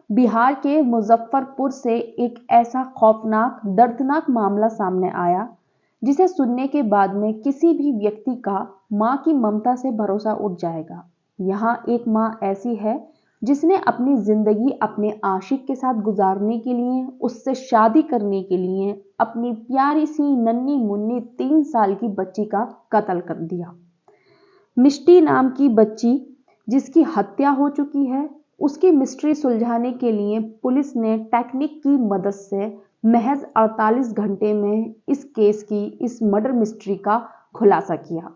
बिहार के मुजफ्फरपुर से एक ऐसा खौफनाक, दर्दनाक मामला सामने आया, जिसे सुनने के बाद में किसी भी व्यक्ति का माँ की ममता से भरोसा उठ जाएगा। यहाँ एक माँ ऐसी है, जिसने अपनी जिंदगी अपने आशिक के साथ गुजारने के लिए, उससे शादी करने के लिए, अपनी प्यारी सी नन्ही मुन्नी 3 साल की बच्ची का कत्ल कर दिया। मिष्टी नाम की बच्ची जिसकी हत्या हो चुकी है, उसकी मिस्ट्री सुलझाने के लिए पुलिस ने टेक्निक की मदद से महज 48 घंटे में इस मर्डर मिस्ट्री का खुलासा किया।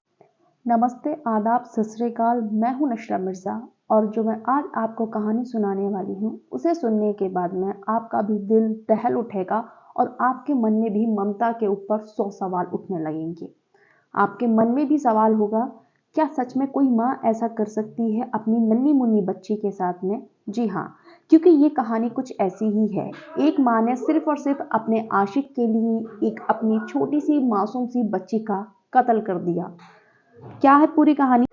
नमस्ते, आदाब, सत श्री अकाल। मैं हूं नशरा मिर्जा और जो मैं आज आपको कहानी सुनाने वाली हूं, उसे सुनने के बाद में आपका भी दिल दहल उठेगा और आपके मन में भी ममता के ऊपर 100 सवाल उठने लगेंगे। आपके मन में भी सवाल होगा, क्या सच में कोई माँ ऐसा कर सकती है अपनी नन्ही मुन्नी बच्ची के साथ में? जी हाँ, क्योंकि ये कहानी कुछ ऐसी ही है। एक माँ ने सिर्फ और सिर्फ अपने आशिक के लिए एक अपनी छोटी सी मासूम सी बच्ची का कत्ल कर दिया। क्या है पूरी कहानी?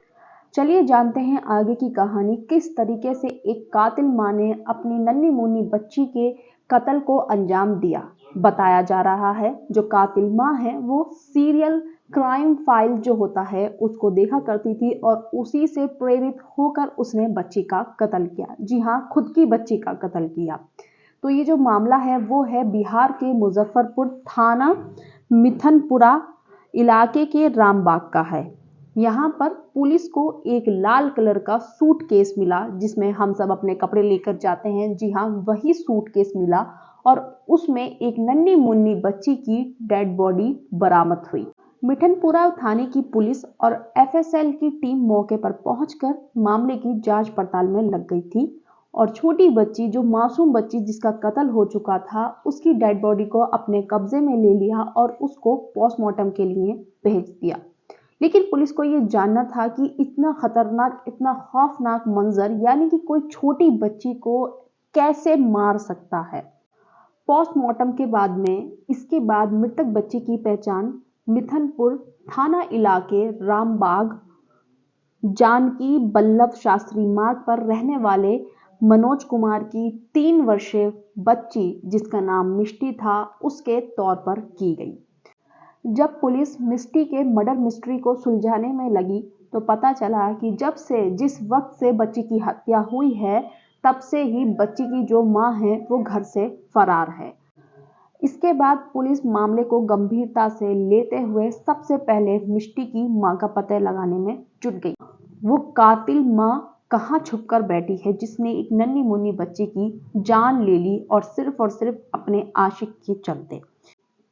चलिए जानते हैं आगे की कहानी। किस तरीके से एक कातिल माँ ने अपनी नन्ही मुन्नी बच्ची के कत्ल को अंजाम दिया। बताया जा रहा है जो कातिल माँ है वो सीरियल क्राइम फाइल जो होता है उसको देखा करती थी और उसी से प्रेरित होकर उसने बच्ची का कत्ल किया। जी हाँ, खुद की बच्ची का कत्ल किया। तो ये जो मामला है वो है बिहार के मुजफ्फरपुर थाना मिथनपुरा इलाके के रामबाग का है। यहाँ पर पुलिस को एक लाल कलर का सूटकेस मिला, जिसमें हम सब अपने कपड़े लेकर जाते हैं। जी हाँ, वही सूटकेस मिला और उसमें एक नन्ही मुन्नी बच्ची की डेड बॉडी बरामद हुई। मिठनपुरा थाने की पुलिस और एफएसएल की टीम मौके पर पहुंचकर मामले की जांच पड़ताल में लग गई थी और छोटी बच्ची, जो मासूम बच्ची जिसका कत्ल हो चुका था, उसकी डेड बॉडी को अपने कब्जे में ले लिया और उसको पोस्टमार्टम के लिए भेज दिया। लेकिन पुलिस को यह जानना था कि इतना खतरनाक, इतना खौफनाक मंजर, यानी कि कोई छोटी बच्ची को कैसे मार सकता है। पोस्टमार्टम के बाद में इसके बाद मृतक बच्ची की पहचान मिथनपुर थाना इलाके रामबाग जानकी बल्लभ शास्त्री मार्ग पर रहने वाले मनोज कुमार की 3 वर्षीय बच्ची, जिसका नाम मिष्टी था, उसके तौर पर की गई। जब पुलिस मिष्टी के मर्डर मिस्ट्री को सुलझाने में लगी तो पता चला कि जिस वक्त से बच्ची की हत्या हुई है, तब से ही बच्ची की जो मां है वो घर से फरार है। इसके बाद पुलिस मामले को गंभीरता से लेते हुए सबसे पहले मिष्टी की मां का पता लगाने में जुट गई। वो कातिल मां कहां छुपकर बैठी है, जिसने एक नन्ही मुन्नी बच्ची की जान ले ली और सिर्फ अपने आशिक के चलते।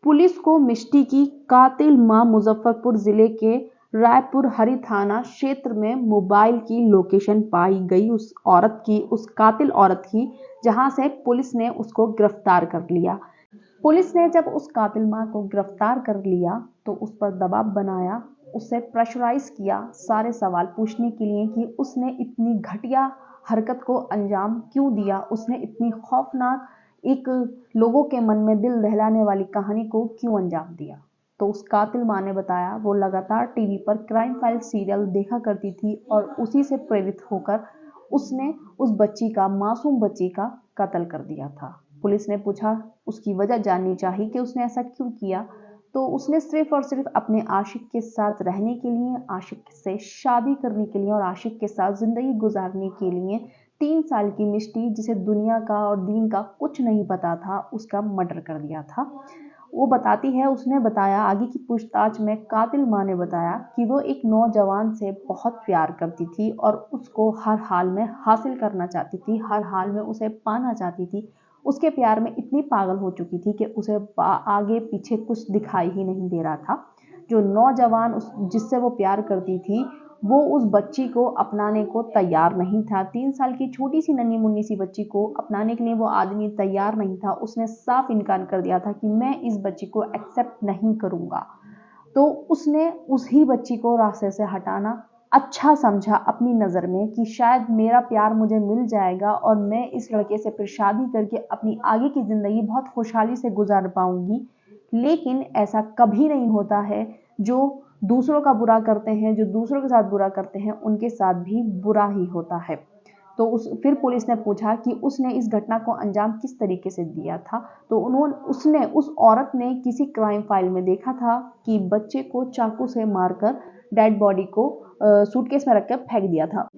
पुलिस को मिष्टी की कातिल मां मुजफ्फरपुर जिले के रायपुर हरी थाना क्षेत्र में मोबाइल की लोकेशन पाई गई उस कातिल औरत की, जहां से पुलिस ने उसको गिरफ्तार कर लिया। पुलिस ने जब उस कातिल मां को गिरफ्तार कर लिया तो उस पर दबाव बनाया, उससे प्रेशराइज किया सारे सवाल पूछने के लिए कि उसने इतनी घटिया हरकत को अंजाम क्यों दिया, उसने इतनी खौफनाक एक लोगों के मन में दिल दहलाने वाली कहानी को क्यों अंजाम दिया। तो उस कातिल मां ने बताया वो लगातार टीवी पर क्राइम फाइल सीरियल देखा करती थी और उसी से प्रेरित होकर उसने उस बच्ची का, मासूम बच्ची का कत्ल कर दिया था। पुलिस ने पूछा, उसकी वजह जाननी चाहिए कि उसने ऐसा क्यों किया। तो उसने सिर्फ और सिर्फ अपने आशिक के साथ रहने के लिए, आशिक से शादी करने के लिए और आशिक के साथ जिंदगी गुजारने के लिए 3 साल की मिष्टी, जिसे दुनिया का और दीन का कुछ नहीं पता था, उसका मर्डर कर दिया था। वो बताती है, उसने बताया आगे की पूछताछ में, कातिल मां ने बताया कि वो एक नौजवान से बहुत प्यार करती थी और उसको हर हाल में हासिल करना चाहती थी, हर हाल में उसे पाना चाहती थी। उसके प्यार में इतनी पागल हो चुकी थी कि उसे आगे पीछे कुछ दिखाई ही नहीं दे रहा था। जो नौजवान जिससे वो प्यार करती थी, वो उस बच्ची को अपनाने को तैयार नहीं था। 3 साल की छोटी सी नन्ही मुन्नी सी बच्ची को अपनाने के लिए वो आदमी तैयार नहीं था। उसने साफ इनकार कर दिया था कि मैं इस बच्ची को एक्सेप्ट नहीं करूंगा। तो उसने उसी बच्ची को रास्ते से हटाना अच्छा समझा अपनी नज़र में कि शायद मेरा प्यार मुझे मिल जाएगा और मैं इस लड़के से फिर शादी करके अपनी आगे की ज़िंदगी बहुत खुशहाली से गुजार पाऊंगी। लेकिन ऐसा कभी नहीं होता है। जो दूसरों का बुरा करते हैं, जो दूसरों के साथ बुरा करते हैं, उनके साथ भी बुरा ही होता है। तो फिर पुलिस ने पूछा कि उसने इस घटना को अंजाम किस तरीके से दिया था। तो उसने उस औरत ने किसी क्राइम फाइल में देखा था कि बच्चे को चाकू से मारकर डेड बॉडी को सूटकेस में रखकर फेंक दिया था।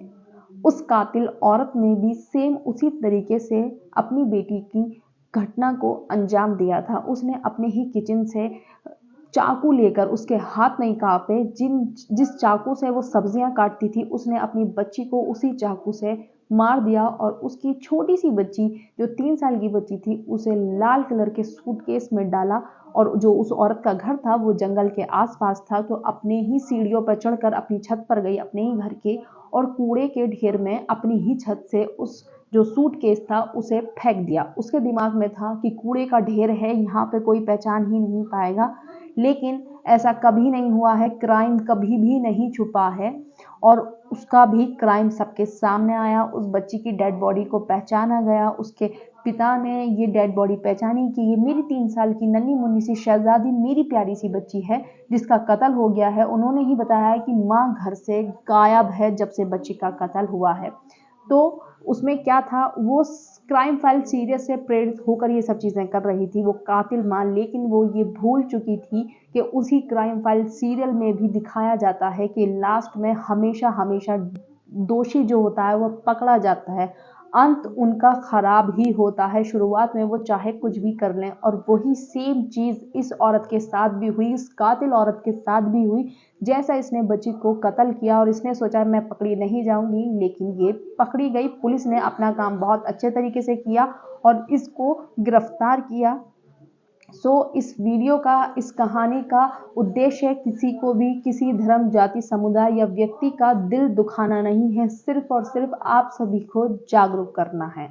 उस कातिल औरत ने भी सेम उसी तरीके से अपनी बेटी की घटना को अंजाम दिया था। उसने अपने ही किचन से चाकू लेकर, उसके हाथ नहीं कांपे, जिस चाकू से वो सब्जियां काटती थी, उसने अपनी बच्ची को उसी चाकू से मार दिया और उसकी छोटी सी बच्ची जो 3 साल की बच्ची थी उसे लाल कलर के सूटकेस में डाला। और जो उस औरत का घर था वो जंगल के आसपास था, तो अपने ही सीढ़ियों पर चढ़कर अपनी छत पर गई अपने ही घर के, और कूड़े के ढेर में अपनी ही छत से उस जो सूटकेस था उसे फेंक दिया। उसके दिमाग में था कि कूड़े का ढेर है, यहाँ पे कोई पहचान ही नहीं पाएगा। लेकिन ऐसा कभी नहीं हुआ है, क्राइम कभी भी नहीं छुपा है और उसका भी क्राइम सबके सामने आया। उस बच्ची की डेड बॉडी को पहचाना गया। उसके पिता ने ये डेड बॉडी पहचानी कि ये मेरी 3 साल की नन्ही मुन्नी सी शहजादी, मेरी प्यारी सी बच्ची है जिसका कत्ल हो गया है। उन्होंने ही बताया है कि माँ घर से गायब है जब से बच्ची का कत्ल हुआ है। तो उसमें क्या था, वो क्राइम फाइल सीरियस से प्रेरित होकर ये सब चीज़ें कर रही थी, वो कातिल माँ, लेकिन वो ये भूल चुकी थी कि उसी क्राइम फाइल सीरियल में भी दिखाया जाता है कि लास्ट में हमेशा हमेशा दोषी जो होता है वो पकड़ा जाता है, अंत उनका खराब ही होता है। शुरुआत में वो चाहे कुछ भी कर लें, और वही सेम चीज़ इस औरत के साथ भी हुई, इस कातिल औरत के साथ भी हुई। जैसा इसने बच्ची को कत्ल किया और इसने सोचा मैं पकड़ी नहीं जाऊंगी, लेकिन ये पकड़ी गई। पुलिस ने अपना काम बहुत अच्छे तरीके से किया और इसको गिरफ्तार किया। इस वीडियो का, इस कहानी का उद्देश्य किसी को भी किसी धर्म, जाति, समुदाय या व्यक्ति का दिल दुखाना नहीं है, सिर्फ और सिर्फ आप सभी को जागरूक करना है।